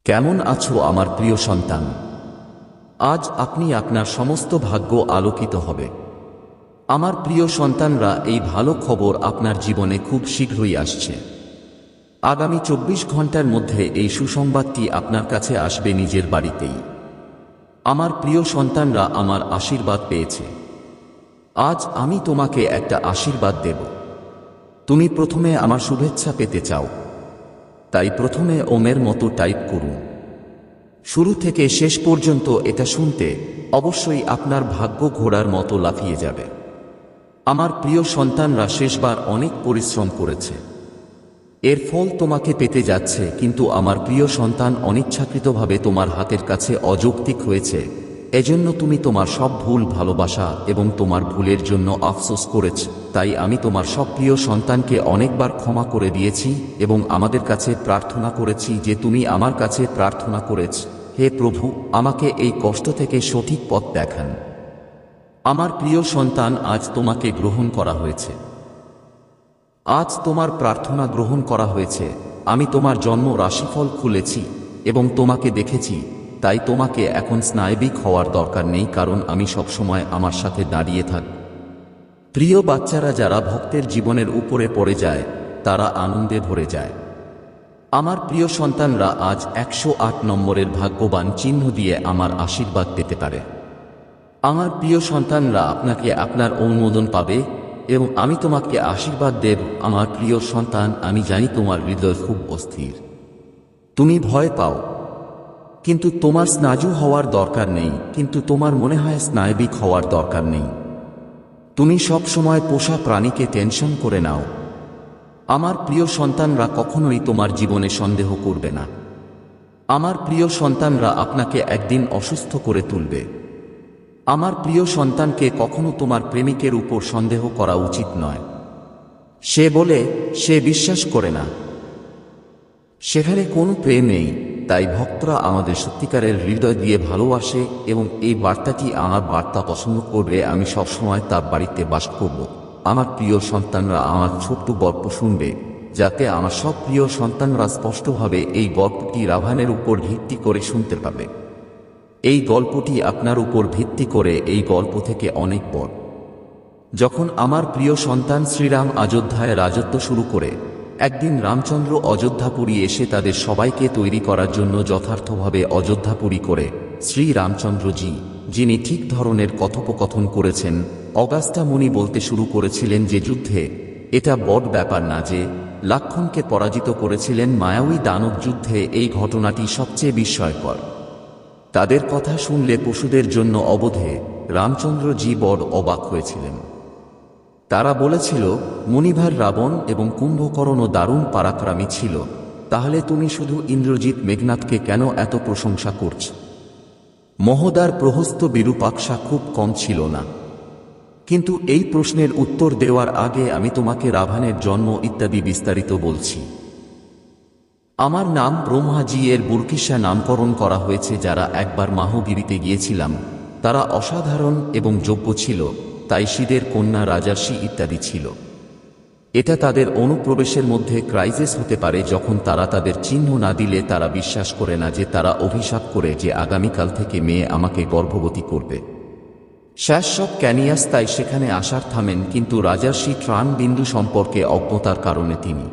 কেমন আছো আমার প্রিয় সন্তান? আজ আপনি আপনার সমস্ত ভাগ্য আলোকিত হবে। আমার প্রিয় সন্তানরা, এই ভালো খবর আপনার জীবনে খুব শীঘ্রই আসছে। আগামী 24 ঘন্টার মধ্যে এই সুসংবাদটি আপনার কাছে আসবে নিজের বাড়িতেই। আমার প্রিয় সন্তানরা আমার আশীর্বাদ পেয়েছে। আজ আমি তোমাকে একটা আশীর্বাদ দেব। তুমি প্রথমে আমার শুভেচ্ছা পেতে চাও, তাই প্রথমে ওমের মতো টাইপ করুন। শুরু থেকে শেষ পর্যন্ত এটা শুনতে অবশ্যই আপনার ভাগ্য ঘোড়ার মতো লাফিয়ে যাবে। আমার প্রিয় সন্তানরা শেষবার অনেক পরিশ্রম করেছে, এর ফল তোমাকে পেতে যাচ্ছে, কিন্তু আমার প্রিয় সন্তান অনিচ্ছাকৃতভাবে তোমার হাতের কাছে অযৌক্তিক হয়েছে। এজন্য তুমি তোমার সব ভুল ভালোবাসা এবং তোমার ভুলের জন্য আফসোস করেছ। তাই আমি তোমার সব প্রিয় সন্তানকে অনেকবার ক্ষমা করে দিয়েছি এবং আমাদের কাছে প্রার্থনা করেছি যে তুমি আমার কাছে প্রার্থনা করেছ, হে প্রভু, আমাকে এই কষ্ট থেকে সঠিক পথ দেখান। আমার প্রিয় সন্তান, আজ তোমাকে গ্রহণ করা হয়েছে। আজ তোমার প্রার্থনা গ্রহণ করা হয়েছে। আমি তোমার জন্ম রাশিফল খুলেছি এবং তোমাকে দেখেছি, তাই তোমাকে এখন স্নায়বিক হওয়ার দরকার নেই, কারণ আমি সবসময় আমার সাথে দাঁড়িয়ে থাকব। প্রিয় বাচ্চারা, যারা ভক্তের জীবনের উপরে পড়ে যায় তারা আনন্দে ভরে যায়। আমার প্রিয় সন্তানরা আজ 108 নম্বরের ভাগ্যবান চিহ্ন দিয়ে আমার আশীর্বাদ পেতে পারে। আমার প্রিয় সন্তানরা, আপনাকে আপনার অনুমোদন পাবে এবং আমি তোমাকে আশীর্বাদ দেব। আমার প্রিয় সন্তান, আমি জানি তোমার হৃদয় খুব অস্থির, তুমি ভয় পাও, কিন্তু তোমার স্নায়ু হওয়ার দরকার নেই, কিন্তু তোমার মনে হয় স্নায়বিক হওয়ার দরকার নেই। তুমি সব সময় পোষা প্রাণীকে টেনশন করে নাও। আমার প্রিয় সন্তানরা কখনোই তোমার জীবনে সন্দেহ করবে না। আমার প্রিয় সন্তানরা আপনাকে একদিন অসুস্থ করে তুলবে। আমার প্রিয় সন্তানকে কখনো তোমার প্রেমিকের উপর সন্দেহ করা উচিত নয়। সে বলে সে বিশ্বাস করে না, সেখানে কোনো প্রেম নেই। তাই ভক্তরা আমাদের সত্যিকারের হৃদয় দিয়ে ভালোবাসে এবং এই বার্তাটি আমার বার্তা পছন্দ করবে। আমি সবসময় তার বাড়িতে বাস করব। আমার প্রিয় সন্তানরা আমার ছোট্ট গল্প শুনবে, যাতে আমার সব প্রিয় সন্তানরা স্পষ্টভাবে এই গল্পটি রাভানের উপর ভিত্তি করে শুনতে পাবে। এই গল্পটি আপনার উপর ভিত্তি করে এই গল্প থেকে অনেক বড়। যখন আমার প্রিয় সন্তান শ্রীরাম অযোধ্যায় রাজত্ব শুরু করে, একদিন রামচন্দ্র অযোধ্যাপুরী এসে তাদের সবাইকে তৈরি করার জন্য যথার্থভাবে অযোধ্যাপুরী করে শ্রী রামচন্দ্রজি, যিনি ঠিক ধরনের কথোপকথন করেছেন, অগাস্টা মুনি বলতে শুরু করেছিলেন যে যুদ্ধে এটা বড় ব্যাপার না, যে লক্ষণকে পরাজিত করেছিলেন মায়াবী দানব যুদ্ধে। এই ঘটনাটি সবচেয়ে বিস্ময়কর। তাদের কথা শুনলে পশুদের জন্য অবোধে রামচন্দ্রজি বড় অবাক হয়েছিলেন। তারা বলেছিল, মুনিভার রাবণ এবং কুম্ভকর্ণও দারুণ পরাক্রমী ছিল, তাহলে তুমি শুধু ইন্দ্রজিৎ মেঘনাথকে কেন এত প্রশংসা করছ? মহোদার প্রহস্ত বিরূপাক্ষা খুব কম ছিল না? কিন্তু এই প্রশ্নের উত্তর দেওয়ার আগে আমি তোমাকে রাভানের জন্ম ইত্যাদি বিস্তারিত বলছি। আমার নাম ব্রহ্মাজি এর বুরকিসা নামকরণ করা হয়েছে। যারা একবার মাহগিরিতে গিয়েছিলাম তারা অসাধারণ এবং যোগ্য ছিল, তাই শিদের কন্যা রাজার্ষি ইত্যাদি ছিল। এটা তাদের অনুপ্রবেশের মধ্যে ক্রাইসিস হতে পারে যখন তারা তাদের চিহ্ন না দিলে তারা বিশ্বাস করে না যে তারা অভিশাপ করে যে আগামীকাল থেকে মেয়ে আমাকে গর্ভবতী করবে। শাশ্বত ক্যানিয়াস তাই সেখানে আসার থামেন, কিন্তু রাজার্ষি ত্রাণ বিন্দু সম্পর্কে অজ্ঞতার কারণে তিনি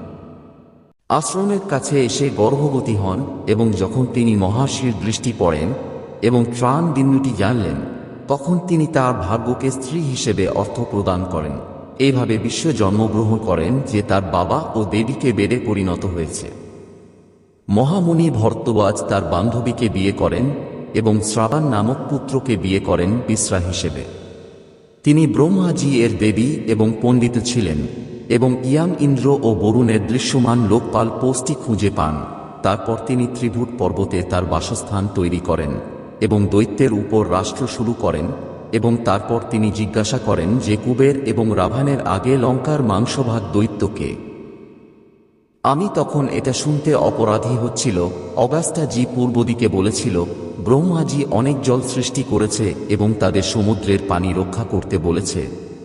আশ্রমের কাছে এসে গর্ভবতী হন এবং যখন তিনি মহর্ষির দৃষ্টি পড়েন এবং ত্রাণ বিন্দুটি জানলেন, তখন তিনি তার ভাগ্যকে স্ত্রী হিসেবে অর্থ প্রদান করেন। এইভাবে বিশ্ব জন্মগ্রহণ করেন যে তার বাবা ও দেবীকে বেড়ে পরিণত হয়েছে। মহামুনি ভরদ্বাজ তার বান্ধবীকে বিয়ে করেন এবং শ্রাবণ নামক পুত্রকে বিয়ে করেন বিশ্রা হিসেবে। তিনি ব্রহ্মাজি এর দেবী এবং পণ্ডিত ছিলেন এবং ইয়াম, ইন্দ্র ও বরুণের দৃশ্যমান লোকপাল পোস্টটি খুঁজে পান। তারপর তিনি ত্রিভুট পর্বতে তার বাসস্থান তৈরি করেন এবং দৈত্যের উপর রাষ্ট্র শুরু করেন। এবং তারপর তিনি জিজ্ঞাসা করেন যে কুবের এবং রাভানের আগে লঙ্কার মাংসভাগ দৈত্যকে। আমি তখন এটা শুনতে অপরাধী হচ্ছিল। অগাস্টা জি পূর্ব দিকে বলেছিল, ব্রহ্মাজি অনেক জল সৃষ্টি করেছে এবং তাদের সমুদ্রের পানি রক্ষা করতে বলেছে।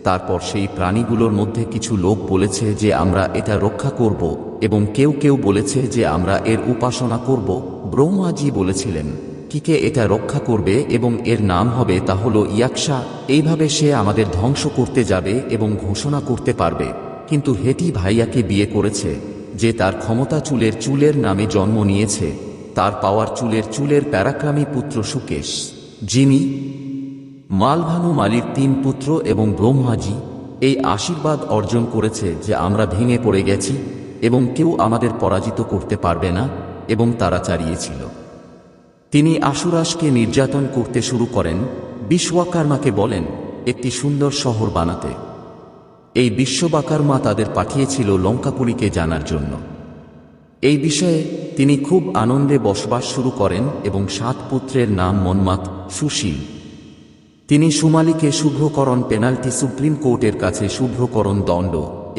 তারপর সেই প্রাণীগুলোর মধ্যে কিছু লোক বলেছে যে আমরা এটা রক্ষা করব এবং কেউ কেউ বলেছে যে আমরা এর উপাসনা করব। ব্রহ্মাজি বলেছিলেন কিকে এটা রক্ষা করবে এবং এর নাম হবে তা হলো ইয়াক্ষা। এইভাবে সে আমাদের ধ্বংস করতে যাবে এবং ঘোষণা করতে পারবে কিন্তু হেটি ভাইয়াকে বিয়ে করেছে, যে তার ক্ষমতা চুলের নামে জন্ম নিয়েছে, তার পাওয়ার চুলের প্যারাক্রামী পুত্র সুকেশ, যিনি মালভানু মালির 3 পুত্র এবং ব্রহ্মাজি এই আশীর্বাদ অর্জন করেছে যে আমরা ভেঙে পড়ে গেছি এবং কেউ আমাদের পরাজিত করতে পারবে না, এবং তারা চারিয়েছিল। তিনি আশুরাসকে নির্যাতন করতে শুরু করেন। বিশ্বকর্মাকে বলেন একটি সুন্দর শহর বানাতে। এই বিশ্বকর্মা তাদের পাঠিয়েছিল লঙ্কাপুরীকে জানার জন্য। এই বিষয়ে তিনি খুব আনন্দে বসবাস শুরু করেন এবং 7 পুত্রের নাম মন্মাত, সুশীল। তিনি সুমালিকে শুভ্রকরণ পেনাল্টি, সুপ্রিম কোর্টের কাছে শুভ্রকরণ দণ্ড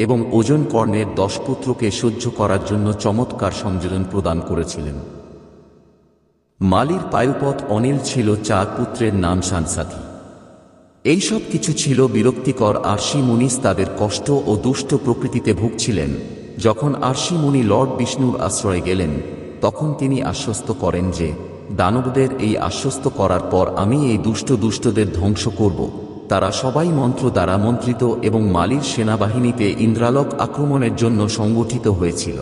এবং ওজন কর্ণের 10 পুত্রকে সহ্য করার জন্য চমৎকার সংযোজন প্রদান করেছিলেন। মালির পায়ুপথ অনিল ছিল 4 পুত্রের নাম সানসাথী। এই সব কিছু ছিল বিরক্তিকর। আরশি মুনিস তাদের কষ্ট ও দুষ্ট প্রকৃতিতে ভুগছিলেন। যখন আরশি মুনি লর্ড বিষ্ণুর আশ্রয়ে গেলেন তখন তিনি আশ্বস্ত করেন যে দানবদের এই আশ্বস্ত করার পর আমি এই দুষ্টদের ধ্বংস করব। তারা সবাই মন্ত্র দ্বারা মন্ত্রিত এবং মালির সেনাবাহিনীতে ইন্দ্রালোক আক্রমণের জন্য সংগঠিত হয়েছিল।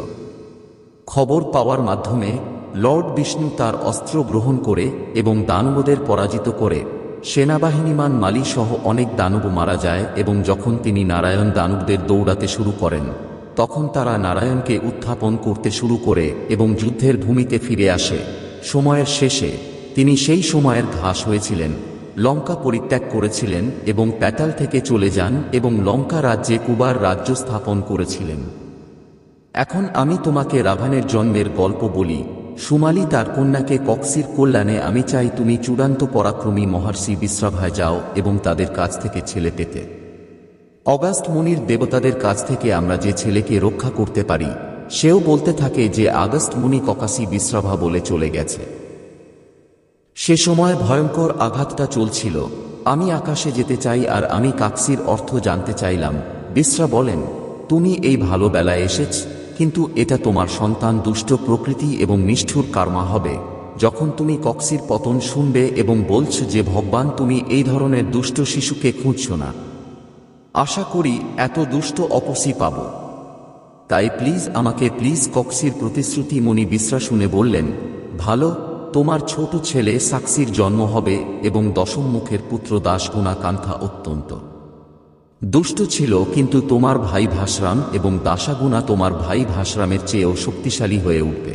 খবর পাওয়ার মাধ্যমে লর্ড বিষ্ণু তার অস্ত্র গ্রহণ করে এবং দানবদের পরাজিত করে সেনাবাহিনীমান মালি সহ অনেক দানব মারা যায়। এবং যখন তিনি নারায়ণ দানবদের দৌড়াতে শুরু করেন তখন তারা নারায়ণকে উত্থাপন করতে শুরু করে এবং যুদ্ধের ভূমিতে ফিরে আসে। সময়ের শেষে তিনি সেই সময়ের ঘাস হয়েছিলেন, লঙ্কা পরিত্যাগ করেছিলেন এবং প্যাটাল থেকে চলে যান এবং লঙ্কা রাজ্যে কুবার রাজ্য স্থাপন করেছিলেন। এখন আমি তোমাকে রাভানের জন্মের গল্প বলি। সুমালি তার কন্যাকে কক্সির কল্যাণে আমি চাই তুমি চূড়ান্ত পরাক্রমী মহর্ষি বিশ্রাভায় যাও এবং তাদের কাছ থেকে ছেলে পেতে। অগাস্ট মুনির দেবতাদের কাছ থেকে আমরা যে ছেলেকে রক্ষা করতে পারি সেও বলতে থাকে যে আগস্ট মুনি ককাসি বিশ্রাভা বলে চলে গেছে। সে সময় ভয়ঙ্কর আঘাতটা চলছিল। আমি আকাশে যেতে চাই আর আমি কাকসির অর্থ জানতে চাইলাম। বিশ্রা বলেন তুমি এই ভালো বেলায় এসেছ, কিন্তু এটা তোমার সন্তান দুষ্ট প্রকৃতি এবং নিষ্ঠুর কর্মা হবে যখন তুমি কক্সির পতন শুনবে এবং বলছ যে ভগবান তুমি এই ধরনের দুষ্ট শিশুকে খুঁজছ না। আশা করি এত দুষ্ট অপসি পাব, তাই প্লিজ আমাকে প্লিজ। কক্সির প্রতিশ্রুতি মুনি বিশ্রা শুনে বললেন ভালো, তোমার ছোট ছেলে সাক্সির জন্ম হবে এবং 10ম মুখের পুত্র দাসগুণা কান্থা অত্যন্ত দুষ্ট ছিল, কিন্তু তোমার ভাই ভাসরাম এবং দাসাগুণা তোমার ভাই ভাসরামের চেয়েও শক্তিশালী হয়ে উঠবে।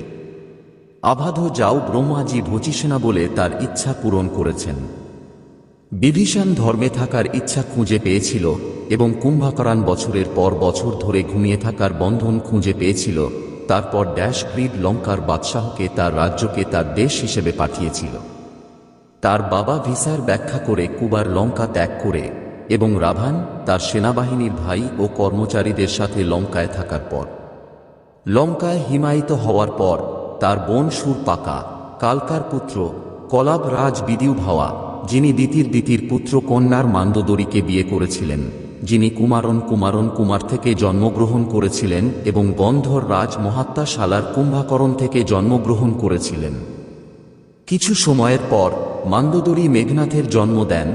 আবাধ যাও। ব্রহ্মাজি ভচিসেনা বলে তার ইচ্ছা পূরণ করেছেন। বিভীষণ ধর্মে থাকার ইচ্ছা খুঁজে পেয়েছিল এবং কুম্ভকরণ বছরের পর বছর ধরে ঘুমিয়ে থাকার বন্ধন খুঁজে পেয়েছিল। তারপর গ্রিড লঙ্কার বাদশাহকে তার রাজ্যকে তার দেশ হিসেবে পাঠিয়েছিল। তার বাবা ভিসার ব্যাখ্যা করে কুবার লঙ্কা ত্যাগ করে এবং রাভান তার সেনাবাহিনীর ভাই ও কর্মচারীদের সাথে লঙ্কায় থাকার পর লঙ্কায় হিমায়িত হওয়ার পর তার বোন সুরপাকা কালকার পুত্র কলাব রাজ বিদিউ ভাওয়া, যিনি দিতির পুত্র কন্যার মান্দোদরীকে বিয়ে করেছিলেন, যিনি কুমারন কুমার থেকে জন্মগ্রহণ করেছিলেন এবং গন্ধর রাজ মহাত্মা শালার কুম্ভাকরণ থেকে জন্মগ্রহণ করেছিলেন। কিছু সময়ের পর মান্দোদরী মেঘনাথের জন্ম দেন,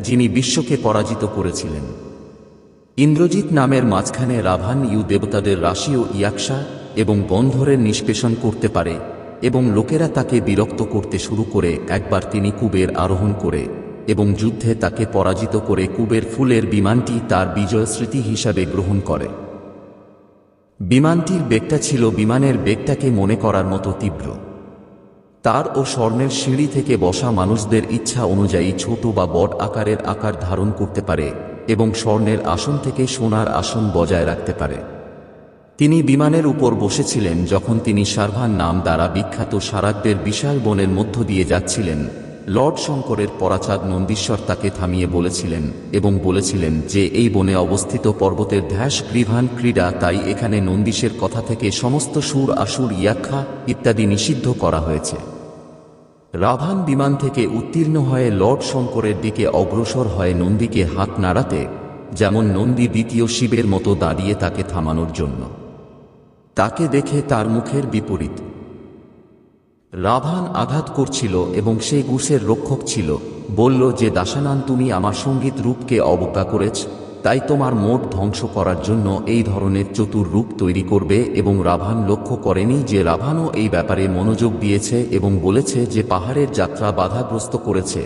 যিনি বিশ্বকে পরাজিত করেছিলেন। ইন্দ্রজিৎ নামের মাঝখানে রাভান দেবতাদের রাশি ও ইয়াক্ষা এবং গন্ধরের নিষ্পেষণ করতে পারে এবং লোকেরা তাকে বিরক্ত করতে শুরু করে। একবার তিনি কুবের আরোহণ করে এবং যুদ্ধে তাকে পরাজিত করে কুবের ফুলের বিমানটি তার বিজয় স্মৃতি হিসাবে গ্রহণ করে। বিমানটির বেগটা ছিল বিমানের বেগটাকে মনে করার মতো তীব্র। তার ও স্বর্ণের সিঁড়ি থেকে বসা মানুষদের ইচ্ছা অনুযায়ী ছোট বা বড় আকারের আকার ধারণ করতে পারে এবং স্বর্ণের আসন থেকে সোনার আসন বজায় রাখতে পারে। তিনি বিমানের উপর বসেছিলেন যখন তিনি সার্ভান নাম দ্বারা বিখ্যাত সারাকদের বিশাল বনের মধ্য দিয়ে যাচ্ছিলেন। লর্ড শঙ্করের পরাচাদ নন্দীশ্বর তাকে থামিয়ে বলেছিলেন এবং বলেছিলেন যে এই বনে অবস্থিত পর্বতের ধ্যাস গ্রীভান ক্রীড়া, তাই এখানে নন্দীশের কথা থেকে সমস্ত সুর আসুর ইয়াক্ষা ইত্যাদি নিষিদ্ধ করা হয়েছে। রাভান বিমান থেকে উত্তীর্ণ হয়ে লর্ড শঙ্করের দিকে অগ্রসর হয় নন্দীকে হাত নাড়াতে, যেমন নন্দী দ্বিতীয় শিবের মতো দাঁড়িয়ে তাকে থামানোর জন্য। তাকে দেখে তার মুখের বিপরীত রাভান আঘাত করছিল এবং সেই গুসের রক্ষক ছিল, বলল যে দাসানান, তুমি আমার সঙ্গীত রূপকে অবজ্ঞা করেছ, তাই তোমার মোট ধ্বংস করার জন্য এই ধরনের চতুর রূপ তৈরি করবে। এবং রাভান লক্ষ্য করেনি যে রাভানও এই ব্যাপারে মনোযোগ দিয়েছে এবং বলেছে যে পাহাড়ের যাত্রা বাধাগ্রস্ত করেছে।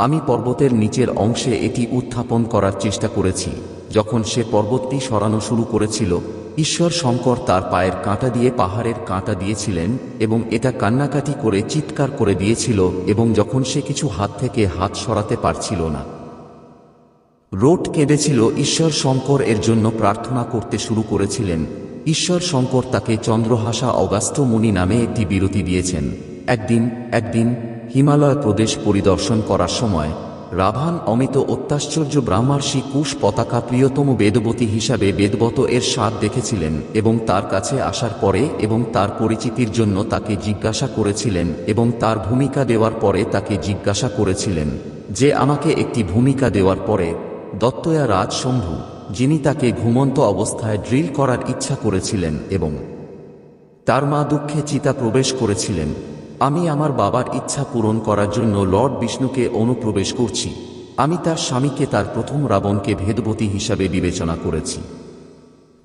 আমি পর্বতের নিচের অংশে এটি উত্থাপন করার চেষ্টা করেছি। যখন সে পর্বতটি সরানো শুরু করেছিল, ঈশ্বর শঙ্কর তার পায়ের কাঁটা দিয়ে পাহাড়ের কাঁটা দিয়েছিলেন এবং এটা কান্নাকাটি করে চিৎকার করে দিয়েছিল। এবং যখন সে কিছু হাত থেকে হাত সরাতে পারছিল না, রোট কেঁদেছিল, ঈশ্বর শঙ্কর এর জন্য প্রার্থনা করতে শুরু করেছিলেন। ঈশ্বর শঙ্কর তাকে চন্দ্রহাসা অগাস্ট মুনি নামে একটি বিরতি দিয়েছেন। একদিন হিমালয় প্রদেশ পরিদর্শন করার সময় রাভান অমিত অত্যাশ্চর্য ব্রাহ্মর্ষি কুশ পতাকা প্রিয়তম বেদবতী হিসাবে বেদবত এর স্বাদ দেখেছিলেন এবং তার কাছে আসার পরে এবং তার পরিচিতির জন্য তাকে জিজ্ঞাসা করেছিলেন এবং তার ভূমিকা দেওয়ার পরে তাকে জিজ্ঞাসা করেছিলেন যে আমাকে একটি ভূমিকা দেওয়ার পরে দত্তয়া রাজ শম্ভু, যিনি তাকে ঘুমন্ত অবস্থায় ড্রিল করার ইচ্ছা করেছিলেন এবং তার মা দুঃখে চিতা প্রবেশ করেছিলেন, আমি আমার বাবার ইচ্ছা পূরণ করার জন্য লর্ড বিষ্ণুকে অনুপ্রবেশ করছি। আমি তার স্বামীকে, তার প্রথম রাবণকে ভেদবতী হিসাবে বিবেচনা করেছি।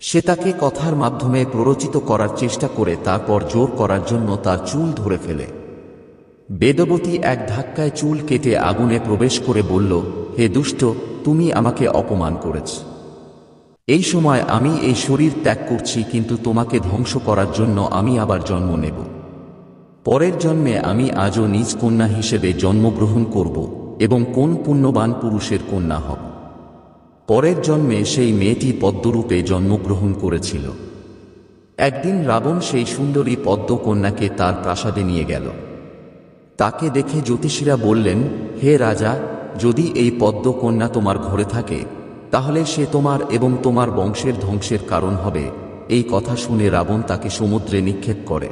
সে তাকে কথার মাধ্যমে প্ররোচিত করার চেষ্টা করে তারপর জোর করার জন্য তার চুল ধরে ফেলে। বেদবতী এক ধাক্কায় চুল কেটে আগুনে প্রবেশ করে বলল, হে দুষ্ট, তুমি আমাকে অপমান করেছ। এই সময় আমি এই শরীর ত্যাগ করছি, কিন্তু তোমাকে ধ্বংস করার জন্য আমি আবার জন্ম নেব। পরের জন্মে আমি আজও নিজ কন্যা হিসেবে জন্মগ্রহণ করব এবং কোন পুণ্যবান পুরুষের কন্যা হব। পরের জন্মে সেই মেয়েটি পদ্মরূপে জন্মগ্রহণ করেছিল। একদিন রাবণ সেই সুন্দরী পদ্মকন্যাকে তার প্রাসাদে নিয়ে গেল। তাকে দেখে জ্যোতিষীরা বললেন, হে রাজা, যদি এই পদ্মকন্যা তোমার ঘরে থাকে তাহলে সে তোমার এবং তোমার বংশের ধ্বংসের কারণ হবে। এই কথা শুনে রাবণ তাকে সমুদ্রে নিক্ষেপ করে।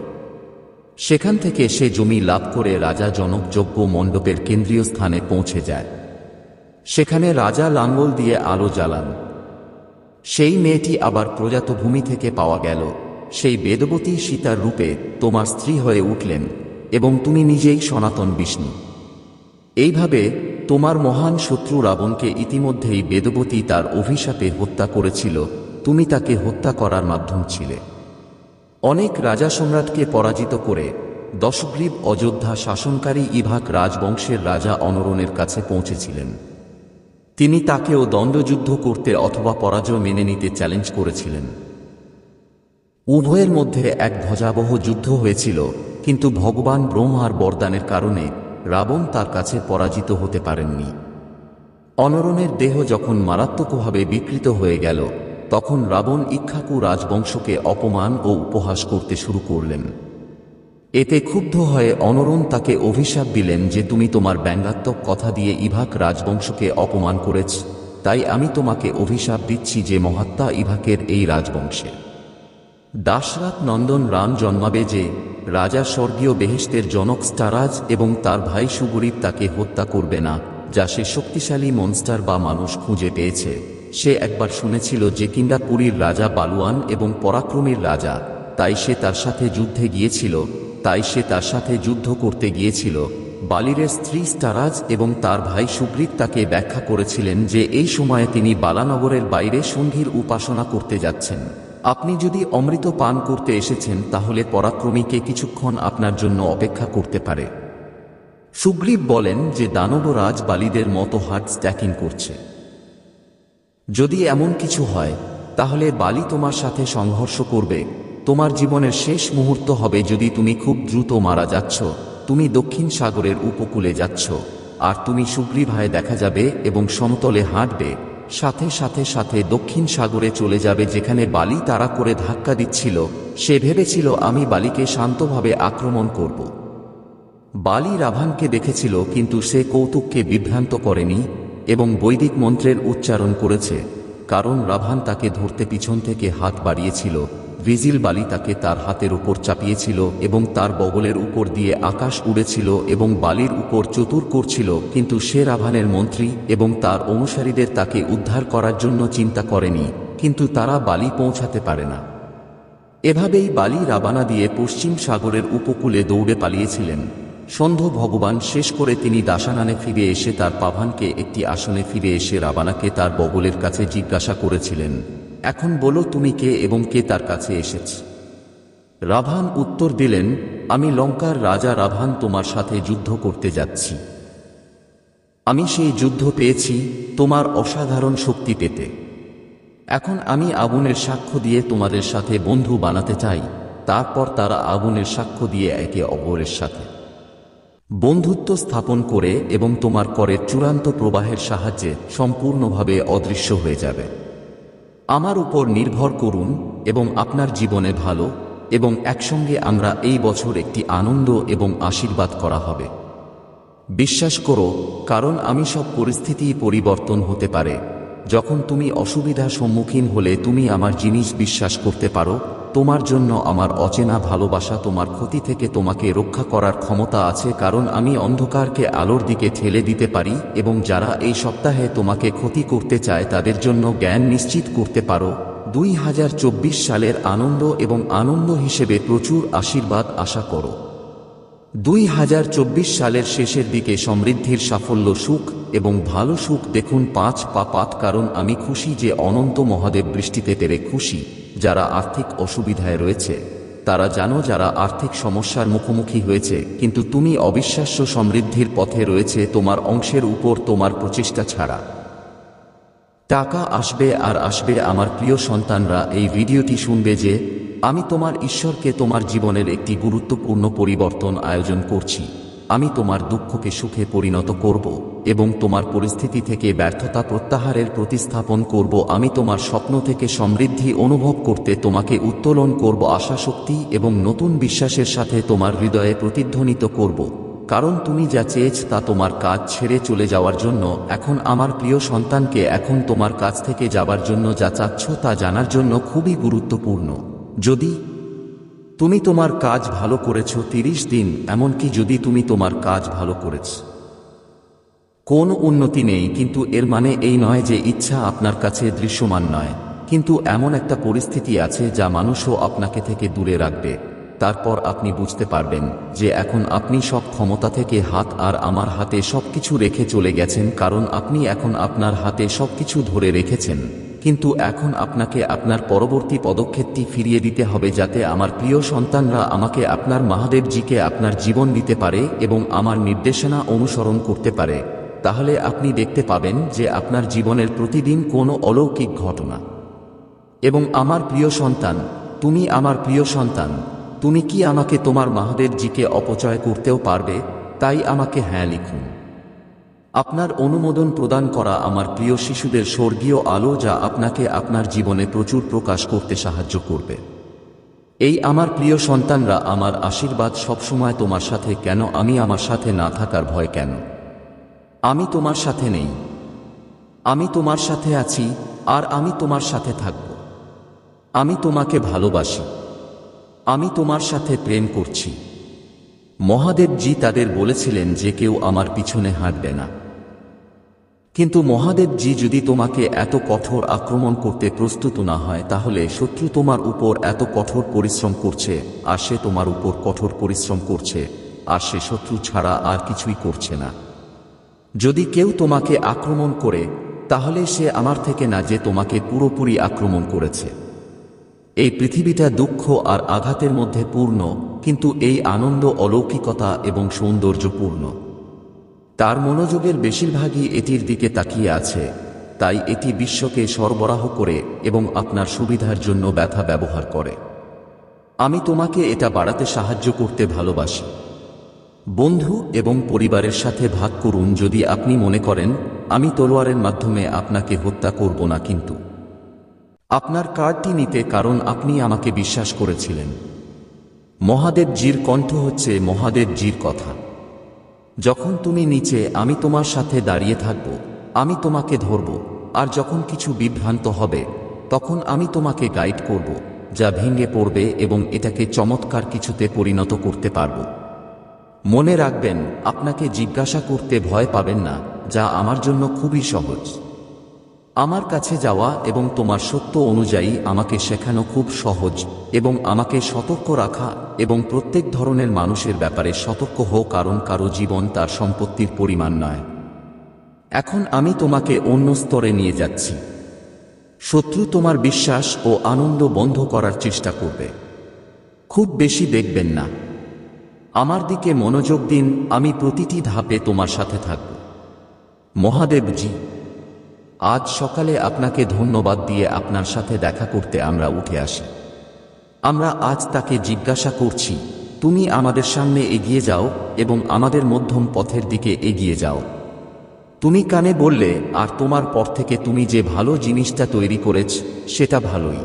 সেখান থেকে সে জমি লাভ করে রাজা জনক যজ্ঞ মণ্ডপের কেন্দ্রীয় স্থানে পৌঁছে যায়। সেখানে রাজা লাঙ্গল দিয়ে আলো জ্বালান। সেই মেয়েটি আবার প্রজাত ভূমি থেকে পাওয়া গেল। সেই বেদবতী সীতার রূপে তোমার স্ত্রী হয়ে উঠলেন এবং তুমি নিজেই সনাতন বিষ্ণু। এইভাবে তোমার মহান শত্রু রাবণকে ইতিমধ্যেই বেদবতী তার অভিশাপে হত্যা করেছিল। তুমি তাকে হত্যা করার মাধ্যম ছিলে। অনেক রাজা সম্রাটকে পরাজিত করে দশগ্রীব অযোধ্যা শাসনকারী ইভাক রাজবংশের রাজা অনরণের কাছে পৌঁছেছিলেন। তিনি তাকেও দ্বন্দ্বযুদ্ধ করতে অথবা পরাজয় মেনে নিতে চ্যালেঞ্জ করেছিলেন। উভয়ের মধ্যে এক ধ্বজাবহ যুদ্ধ হয়েছিল, কিন্তু ভগবান ব্রহ্মার বরদানের কারণে রাবণ তার কাছে পরাজিত হতে পারেননি। অনরণের দেহ যখন মারাত্মকভাবে বিকৃত হয়ে গেল, তখন রাবণ ইক্ষ্বাকু রাজবংশকে অপমান ও উপহাস করতে শুরু করলেন। এতে ক্ষুব্ধ হয়ে অনরণ তাকে অভিশাপ দিলেন যে তুমি তোমার ব্যঙ্গাত্মক কথা দিয়ে ইভাক রাজবংশকে অপমান করেছ, তাই আমি তোমাকে অভিশাপ দিচ্ছি যে মহাত্মা ইভাকের এই রাজবংশে দাশরথ নন্দন রাম জন্মাবে, যে রাজা স্বর্গীয় বেহেশতের জনক স্টারাজ এবং তার ভাই সুগ্রীব তাকে হত্যা করবে না, যা সে শক্তিশালী মনস্টার বা মানুষ খুঁজে পেয়েছে। সে একবার শুনেছিল যে কিন্দাপুরীর রাজা বালুয়ান এবং পরাক্রমীর রাজা, তাই সে তার সাথে যুদ্ধ করতে গিয়েছিল। বালিরের স্ত্রী স্টারাজ এবং তার ভাই সুগ্রীব তাকে ব্যাখ্যা করেছিলেন যে এই সময়ে তিনি বালানগরের বাইরে সন্ধির উপাসনা করতে যাচ্ছেন। আপনি যদি অমৃত পান করতে এসেছেন তাহলে পরাক্রমীকে কিছুক্ষণ আপনার জন্য অপেক্ষা করতে পারে। সুগ্রীব বলেন যে দানবরাজ বালিদের মতো হার্ট স্ট্যাকিং করছে। যদি এমন কিছু হয় তাহলে বালি তোমার সাথে সংঘর্ষ করবে। তোমার জীবনের শেষ মুহূর্ত হবে যদি তুমি খুব দ্রুত মারা যাচ্ছ। তুমি দক্ষিণ সাগরের উপকূলে যাচ্ছ আর তুমি সুগ্রীবায় দেখা যাবে এবং সমতলে হাঁটবে। সাথে সাথে সাথে দক্ষিণ সাগরে চলে যাবে, যেখানে বালি তাড়া করে ধাক্কা দিচ্ছিল। সে ভেবেছিল আমি বালিকে শান্তভাবে আক্রমণ করব। বালি রাভানকে দেখেছিল, কিন্তু সে কৌতুককে বিভ্রান্ত করেনি এবং বৈদিক মন্ত্রের উচ্চারণ করেছে, কারণ রাভান তাকে ধরতে পিছন থেকে হাত বাড়িয়েছিল। ভিজিল বালি তাকে তার হাতের উপর চাপিয়েছিল এবং তার বগলের উপর দিয়ে আকাশ উড়েছিল এবং বালির উপর চতুর করছিল, কিন্তু সে রাভানের মন্ত্রী এবং তার অনুসারীদের তাকে উদ্ধার করার জন্য চিন্তা করেনি, কিন্তু তারা বালি পৌঁছাতে পারে না। এভাবেই বালি রাবানা দিয়ে পশ্চিম সাগরের উপকূলে দৌড়ে পালিয়েছিলেন। সন্ধ্যা ভগবান শেষ করে তিনি দাসানানে ফিরে এসে তার পাভানকে একটি আসনে ফিরে এসে রাবানাকে তার বগলের কাছে জিজ্ঞাসা করেছিলেন, এখন বলো তুমি কে এবং কে তার কাছে এসেছ? রাভান উত্তর দিলেন, আমি লঙ্কার রাজা রাভান তোমার সাথে যুদ্ধ করতে যাচ্ছি। আমি সেই যুদ্ধ পেয়েছি তোমার অসাধারণ শক্তি পেতে। এখন আমি আগুনের সাক্ষ্য দিয়ে তোমাদের সাথে বন্ধু বানাতে চাই। তারপর তারা আগুনের সাক্ষ্য দিয়ে একে অপরের সাথে বন্ধুত্ব স্থাপন করে এবং তোমার করের চূড়ান্ত প্রবাহের সাহায্যে সম্পূর্ণভাবে অদৃশ্য হয়ে যাবে। আমার উপর নির্ভর করুন এবং আপনার জীবনে ভালো এবং একসঙ্গে আমরা এই বছর একটি আনন্দ এবং আশীর্বাদ করা হবে। বিশ্বাস করো, কারণ আমি সব পরিস্থিতিই পরিবর্তন হতে পারে। যখন তুমি অসুবিধার সম্মুখীন হলে তুমি আমার জিনিস বিশ্বাস করতে পারো। তোমার জন্য আমার অচেনা ভালোবাসা, তোমার ক্ষতি থেকে তোমাকে রক্ষা করার ক্ষমতা আছে, কারণ আমি অন্ধকারকে আলোর দিকে ঠেলে দিতে পারি এবং যারা এই সপ্তাহে তোমাকে ক্ষতি করতে চায় তাদের জন্য জ্ঞান নিশ্চিত করতে পারো। 2024 সালের আনন্দ এবং আনন্দ হিসেবে প্রচুর আশীর্বাদ আশা করো। 2024 সালের শেষের দিকে সমৃদ্ধির সাফল্য, সুখ এবং ভালো সুখ দেখুন 5 কারণ আমি খুশি যে অনন্ত মহাদেব বৃষ্টিতে পেরে খুশি। যারা আর্থিক অসুবিধায় রয়েছে তারা জানো, যারা আর্থিক সমস্যার মুখোমুখি হয়েছে কিন্তু তুমি অবিশ্বাস্য সমৃদ্ধির পথে রয়েছে তোমার অংশের উপর তোমার প্রচেষ্টা ছাড়া। টাকা আসবে আর আসবে। আমার প্রিয় সন্তানরা, এই ভিডিওটি শুনবে যে আমি তোমার ঈশ্বরকে তোমার জীবনের একটি গুরুত্বপূর্ণ পরিবর্তন আয়োজন করছি। আমি তোমার দুঃখকে সুখে পরিণত করব এবং তোমার পরিস্থিতি থেকে ব্যর্থতা প্রত্যাহারের প্রতিস্থাপন করব। আমি তোমার স্বপ্ন থেকে সমৃদ্ধি অনুভব করতে তোমাকে উত্তোলন করব। আশা, শক্তি এবং নতুন বিশ্বাসের সাথে তোমার হৃদয়ে প্রতিধ্বনিত করব, কারণ তুমি যা চেয়েছ তা তোমার কাজ ছেড়ে চলে যাওয়ার জন্য। এখন আমার প্রিয় সন্তানকে, এখন তোমার কাছ থেকে যাবার জন্য যা চাচ্ছ তা জানার জন্য খুবই গুরুত্বপূর্ণ। যদি তুমি তোমার কাজ ভালো করেছ 30 দিন, এমনকি যদি তুমি তোমার কাজ ভালো করেছ, কোনো উন্নতি নেই, কিন্তু এর মানে এই নয় যে ইচ্ছা আপনার কাছে দৃশ্যমান নয়। কিন্তু এমন একটা পরিস্থিতি আছে যা মানুষও আপনাকে থেকে দূরে রাখবে। তারপর আপনি বুঝতে পারবেন যে এখন আপনি সব ক্ষমতা থেকে হাত আর আমার হাতে সবকিছু রেখে চলে গেছেন, কারণ আপনি এখন আপনার হাতে সবকিছু ধরে রেখেছেন। কিন্তু এখন আপনাকে আপনার পরবর্তী পদক্ষেপটি ফিরিয়ে দিতে হবে, যাতে আমার প্রিয় সন্তানরা আমাকে, আপনার মহাদেবজিকে আপনার জীবন দিতে পারে এবং আমার নির্দেশনা অনুসরণ করতে পারে। তাহলে আপনি দেখতে পাবেন যে আপনার জীবনের প্রতিদিন কোনো অলৌকিক ঘটনা। এবং আমার প্রিয় সন্তান, তুমি আমার প্রিয় সন্তান, তুমি কি আমাকে তোমার মহাদেবজিকে অপচয় করতেও পারবে? তাই আমাকে হ্যাঁ লিখুন। আপনার অনুমোদন প্রদান করা আমার প্রিয় শিশুদের স্বর্গীয় আলো, যা আপনাকে আপনার জীবনে প্রচুর প্রকাশ করতে সাহায্য করবে। এই আমার প্রিয় সন্তানরা, আমার আশীর্বাদ সবসময় তোমার সাথে। কেন আমি আমার সাথে না থাকার ভয় কেন? আমি তোমার সাথে নেই, আমি তোমার সাথে আছি আর আমি তোমার সাথে থাকব। আমি তোমাকে ভালোবাসি, আমি তোমার সাথে প্রেম করছি। মহাদেবজি তাদের বলেছিলেন যে কেউ আমার পিছনে হাঁটবে না। কিন্তু মহাদেবজি যদি তোমাকে এত কঠোর আক্রমণ করতে প্রস্তুত না হয়, তাহলে শত্রু তোমার উপর এত কঠোর পরিশ্রম করছে, আর সে তোমার উপর কঠোর পরিশ্রম করছে, আর সে শত্রু ছাড়া আর কিছুই করছে না। যদি কেউ তোমাকে আক্রমণ করে, তাহলে সে আমার থেকে না, যে তোমাকে পুরোপুরি আক্রমণ করেছে। এই পৃথিবীটা দুঃখ আর আঘাতের মধ্যে পূর্ণ, কিন্তু এই আনন্দ, অলৌকিকতা এবং সৌন্দর্যপূর্ণ। তার মনোযোগের বেশিরভাগই এটির দিকে তাকিয়ে আছে, তাই এটি বিশ্বকে সরবরাহ করে এবং আপনার সুবিধার জন্য ব্যথা ব্যবহার করে। আমি তোমাকে এটা বাড়াতে সাহায্য করতে ভালোবাসি। বন্ধু এবং পরিবারের সাথে ভাগ করুন যদি আপনি মনে করেন আমি তলোয়ারের মাধ্যমে আপনাকে হত্যা করব না, কিন্তু আপনার কার্ডটি নিতে, কারণ আপনি আমাকে বিশ্বাস করেছিলেন। মহাদেবজির কণ্ঠ হচ্ছে মহাদেবজির কথা। যখন তুমি নিচে, আমি তোমার সাথে দাঁড়িয়ে থাকব, আমি তোমাকে ধরব, আর যখন কিছু বিভ্রান্ত হবে তখন আমি তোমাকে গাইড করব, যা ভেঙে পড়বে এবং এটাকে চমৎকার কিছুতে পরিণত করতে পারব। মনে রাখবেন, আপনাকে জিজ্ঞাসা করতে ভয় পাবেন না, যা আমার জন্য খুবই সহজ। আমার কাছে যাওয়া এবং তোমার সত্য অনুযায়ী আমাকে শেখানো খুব সহজ। এবং আমাকে সতর্ক রাখা এবং প্রত্যেক ধরনের মানুষের ব্যাপারে সতর্ক হও, কারণ কারো জীবন তার সম্পত্তির পরিমাণ নয়। এখন আমি তোমাকে অন্য স্তরে নিয়ে যাচ্ছি। শত্রু তোমার বিশ্বাস ও আনন্দ বন্ধ করার চেষ্টা করবে। খুব বেশি দেখবেন না, আমার দিকে মনোযোগ দিন, আমি প্রতিটি ধাপে তোমার সাথে থাকব। মহাদেবজি, আজ সকালে আপনাকে ধন্যবাদ দিয়ে আপনার সাথে দেখা করতে আমরা উঠে আসি। আমরা আজ তাকে জিজ্ঞাসা করছি, তুমি আমাদের সামনে এগিয়ে যাও এবং আমাদের মধ্যম পথের দিকে এগিয়ে যাও। তুমি কানে বললে, আর তোমার পর থেকে তুমি যে ভালো জিনিসটা তৈরি করেছ সেটা ভালোই।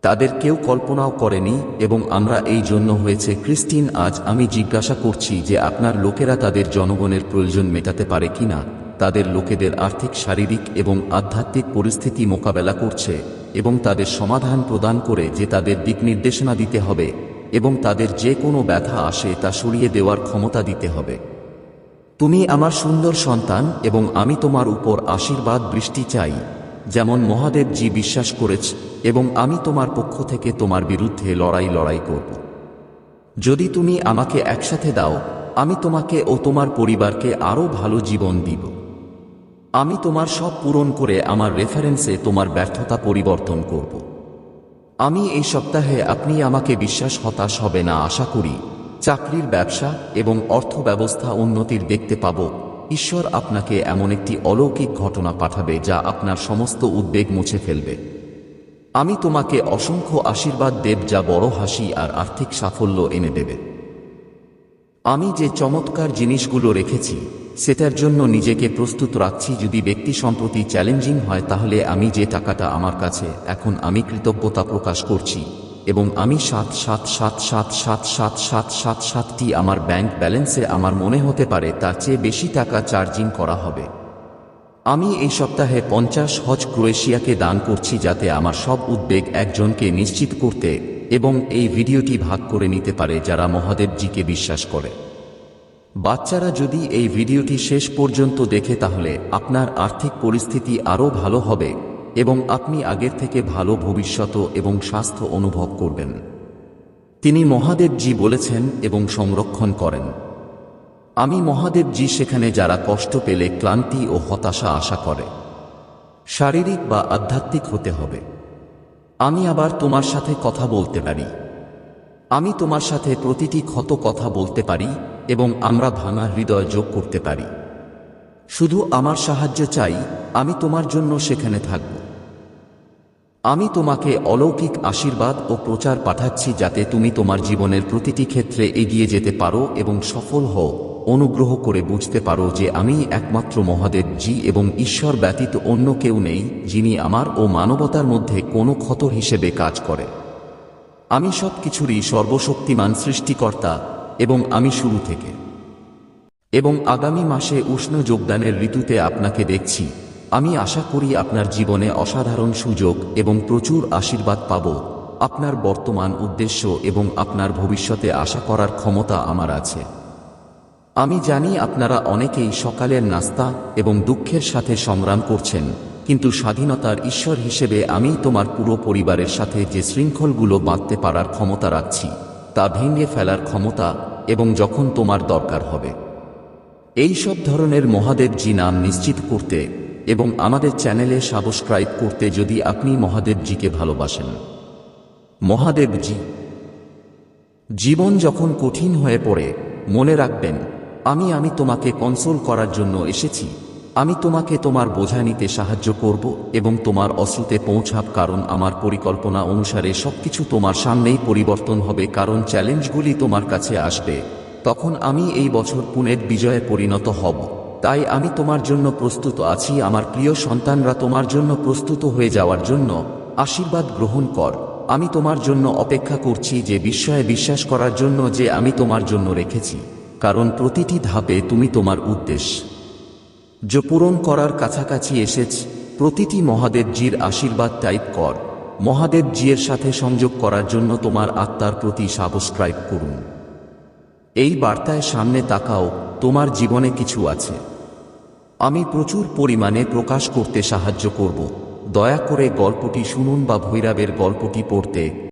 তাদের কেউ কল্পনাও করেনি এবং আমরা এই জন্য হয়েছে। ক্রিস্টিন, আজ আমি জিজ্ঞাসা করছি যে আপনার লোকেরা তাদের জনগণের প্রয়োজন মেটাতে পারে কিনা, তাদের লোকেদের আর্থিক, শারীরিক এবং আধ্যাত্মিক পরিস্থিতি মোকাবেলা করছে এবং তাদের সমাধান প্রদান করে যে তাদের দিক নির্দেশনা দিতে হবে এবং তাদের যে কোনো ব্যথা আসে তা সরিয়ে দেওয়ার ক্ষমতা দিতে হবে। তুমি আমার সুন্দর সন্তান এবং আমি তোমার উপর আশীর্বাদ বৃষ্টি চাই, যেমন মহাদেবজি বিশ্বাস করেছ, এবং আমি তোমার পক্ষ থেকে তোমার বিরুদ্ধে লড়াই করব। যদি তুমি আমাকে একসাথে দাও, আমি তোমাকে ও তোমার পরিবারকে আরও ভালো জীবন দিব। আমি তোমার সব পূরণ করে আমার রেফারেন্সে তোমার ব্যর্থতা পরিবর্তন করব। আমি এই সপ্তাহে আপনি আমাকে বিশ্বাস হতাশ হবে না আশা করি। চাকরির, ব্যবসা এবং অর্থ ব্যবস্থা উন্নতির দেখতে পাব। ঈশ্বর আপনাকে এমন একটি অলৌকিক ঘটনা পাঠাবে যা আপনার সমস্ত উদ্বেগ মুছে ফেলবে। আমি তোমাকে অসংখ্য আশীর্বাদ দেব যা বড় হাসি আর আর্থিক সাফল্য এনে দেবে। আমি যে চমৎকার জিনিসগুলো রেখেছি সেটার জন্য নিজেকে প্রস্তুত রাখছি। যদি ব্যক্তি সম্প্রতি চ্যালেঞ্জিং হয়, তাহলে আমি যে টাকাটা আমার কাছে এখন, আমি কৃতজ্ঞতা প্রকাশ করছি এবং আমি 7,7,7,7,7,7,7,7টি আমার ব্যাংক ব্যালেন্সে আমার মনে হতে পারে তার চেয়ে বেশি টাকা চার্জিং করা হবে। আমি এই সপ্তাহে 50 হজ ক্রোয়েশিয়াকে দান করছি, যাতে আমার সব উদ্বেগ একজনকে নিশ্চিত করতে এবং এই ভিডিওটি ভাগ করে নিতে পারে যারা মহাদেবজিকে বিশ্বাস করে। বাচ্চারা যদি এই ভিডিওটি শেষ পর্যন্ত দেখে, তাহলে আপনার আর্থিক পরিস্থিতি আরও ভালো হবে এবং আপনি আগের থেকে ভালো ভবিষ্যৎ এবং স্বাস্থ্য অনুভব করবেন। তিনি মহাদেবজি বলেছেন এবং সংরক্ষণ করেন। আমি মহাদেবজি সেখানে যারা কষ্ট পেলে, ক্লান্তি ও হতাশা আশা করে, শারীরিক বা আধ্যাত্মিক হতে হবে। আমি আবার তোমার সাথে কথা বলতে পারি। আমি তোমার সাথে প্রতিটি ক্ষত কথা বলতে পারি এবং আমরা ভাঙা হৃদয় যোগ করতে পারি। শুধু আমার সাহায্য চাই, আমি তোমার জন্য সেখানে থাকব। আমি তোমাকে অলৌকিক আশীর্বাদ ও প্রচার পাঠাচ্ছি যাতে তুমি তোমার জীবনের প্রতিটি ক্ষেত্রে এগিয়ে যেতে পারো এবং সফল হও। অনুগ্রহ করে বুঝতে পারো যে আমি একমাত্র মহাদেবজি এবং ঈশ্বর ব্যতীত অন্য কেউ নেই যিনি আমার ও মানবতার মধ্যে কোনো ক্ষত হিসেবে কাজ করে। আমি সব কিছুরই সর্বশক্তিমান সৃষ্টিকর্তা এবং আমি শুরু থেকে এবং আগামী মাসে উষ্ণ যোগদানের ঋতুতে আপনাকে দেখছি। আমি আশা করি আপনার জীবনে অসাধারণ সুযোগ এবং প্রচুর আশীর্বাদ পাব। আপনার বর্তমান উদ্দেশ্য এবং আপনার ভবিষ্যতে আশা করার ক্ষমতা আমার আছে। আমি জানি আপনারা অনেকেই সকালের নাস্তা এবং দুঃখের সাথে সংগ্রাম করছেন, কিন্তু স্বাধীনতার ঈশ্বর হিসেবে আমি তোমার পুরো পরিবারের সাথে যে শৃঙ্খলগুলো বাঁধতে পারার ক্ষমতা রাখছি তা ভেঙে ফেলার ক্ষমতা, এবং যখন তোমার দরকার হবে এই সব ধরনের মহাদেবজি নাম নিশ্চিত করতে এবং আমাদের চ্যানেলে সাবস্ক্রাইব করতে, যদি আপনি মহাদেবজিকে ভালোবাসেন। মহাদেবজি, জীবন যখন কঠিন হয়ে পড়ে, মনে রাখবেন আমি তোমাকে কনসোল করার জন্য এসেছি। আমি তোমাকে তোমার বোঝা নিতে সাহায্য করব এবং তোমার অশ্রুতে পৌঁছাব, কারণ আমার পরিকল্পনা অনুসারে সবকিছু তোমার সামনেই পরিবর্তন হবে। কারণ চ্যালেঞ্জগুলি তোমার কাছে আসবে, তখন আমি এই বছর পুনের বিজয়ে পরিণত হব। তাই আমি তোমার জন্য প্রস্তুত আছি। আমার প্রিয় সন্তানরা, তোমার জন্য প্রস্তুত হয়ে যাওয়ার জন্য আশীর্বাদ গ্রহণ কর। আমি তোমার জন্য অপেক্ষা করছি যে বিস্ময়ে বিশ্বাস করার জন্য যে আমি তোমার জন্য রেখেছি, কারণ প্রতিটি ধাপে তুমি তোমার উদ্দেশ্য পূরণ করার কাছাকাছি এসেছ। প্রতিটি মহাদেবজির আশীর্বাদ টাইপ কর। মহাদেবজির সাথে সংযোগ করার জন্য তোমার আত্মার প্রতি সাবস্ক্রাইব করুন। এই বার্তায় সামনে তাকাও, তোমার জীবনে কিছু আছে আমি প্রচুর পরিমাণে প্রকাশ করতে সাহায্য করব। দয়া করে গল্পটি শুনুন বা ভৈরবের গল্পটি পড়তে